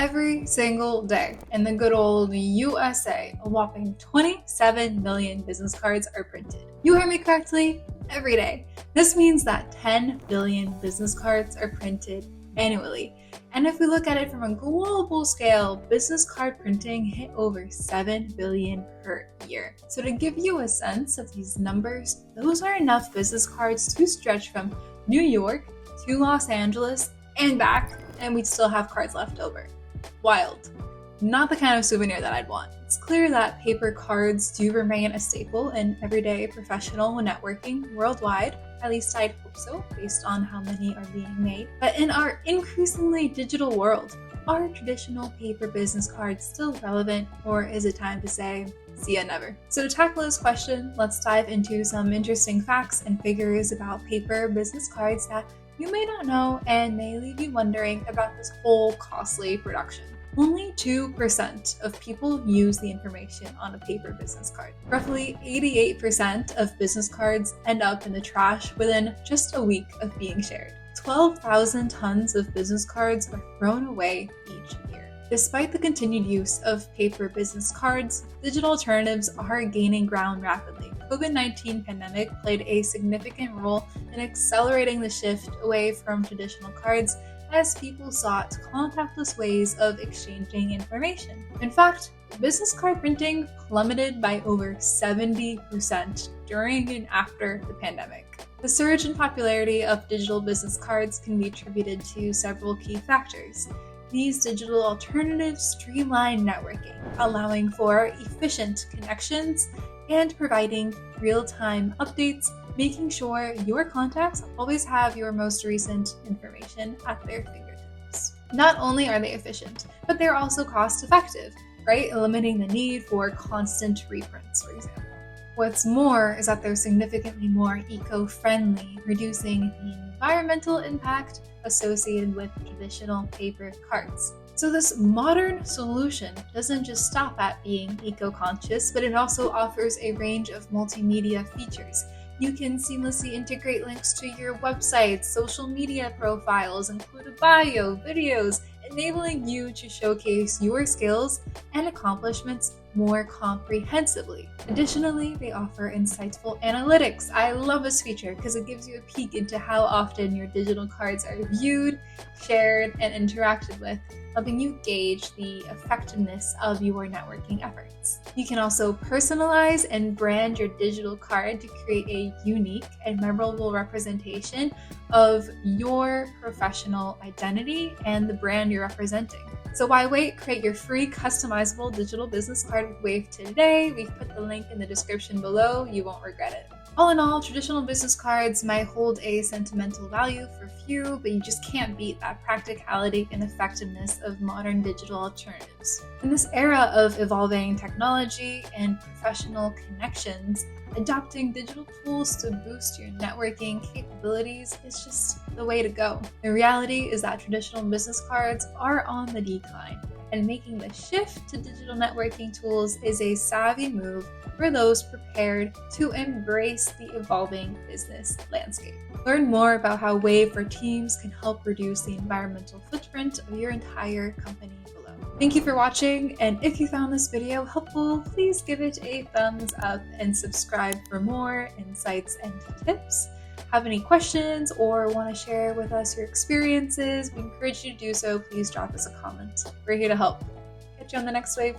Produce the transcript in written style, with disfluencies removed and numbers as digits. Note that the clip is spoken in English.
Every single day in the good old USA, a whopping 27 million business cards are printed. You heard me correctly, every day. This means that 10 billion business cards are printed annually. And if we look at it from a global scale, business card printing hit over 7 billion per year. So to give you a sense of these numbers, those are enough business cards to stretch from New York to Los Angeles and back, and we'd still have cards left over. Wild. Not the kind of souvenir that I'd want. It's clear that paper cards do remain a staple in everyday professional networking worldwide. At least I'd hope so, based on how many are being made. But in our increasingly digital world, are traditional paper business cards still relevant, or is it time to say, see ya never? So to tackle this question, let's dive into some interesting facts and figures about paper business cards that you may not know and may leave you wondering about this whole costly production. Only 2% of people use the information on a paper business card. Roughly 88% of business cards end up in the trash within just a week of being shared. 12,000 tons of business cards are thrown away each year. Despite the continued use of paper business cards, digital alternatives are gaining ground rapidly. COVID-19 pandemic played a significant role in accelerating the shift away from traditional cards as people sought contactless ways of exchanging information. In fact, business card printing plummeted by over 70% during and after the pandemic. The surge in popularity of digital business cards can be attributed to several key factors. These digital alternatives streamline networking, allowing for efficient connections and providing real-time updates, making sure your contacts always have your most recent information at their fingertips. Not only are they efficient, but they're also cost-effective, right? Limiting the need for constant reprints, for example. What's more is that they're significantly more eco-friendly, reducing the environmental impact associated with traditional paper cards. So this modern solution doesn't just stop at being eco-conscious, but it also offers a range of multimedia features. You can seamlessly integrate links to your website, social media profiles, include a bio, videos, enabling you to showcase your skills and accomplishments more comprehensively. Additionally, they offer insightful analytics. I love this feature because it gives you a peek into how often your digital cards are viewed, shared, and interacted with, helping you gauge the effectiveness of your networking efforts. You can also personalize and brand your digital card to create a unique and memorable representation of your professional identity and the brand you're representing. So why wait? Create your free customizable digital business card with Wave today. We've put the link in the description below. You won't regret it. All in all, traditional business cards might hold a sentimental value for few, but you just can't beat that practicality and effectiveness of modern digital alternatives. In this era of evolving technology and professional connections, adopting digital tools to boost your networking capabilities is just the way to go. The reality is that traditional business cards are on the decline, and making the shift to digital networking tools is a savvy move for those prepared to embrace the evolving business landscape. Learn more about how Wave for Teams can help reduce the environmental footprint of your entire company below. Thank you for watching, and if you found this video helpful, please give it a thumbs up and subscribe for more insights and tips. Have any questions or want to share with us your experiences, we encourage you to do so. Please drop us a comment. We're here to help. Catch you on the next Wave.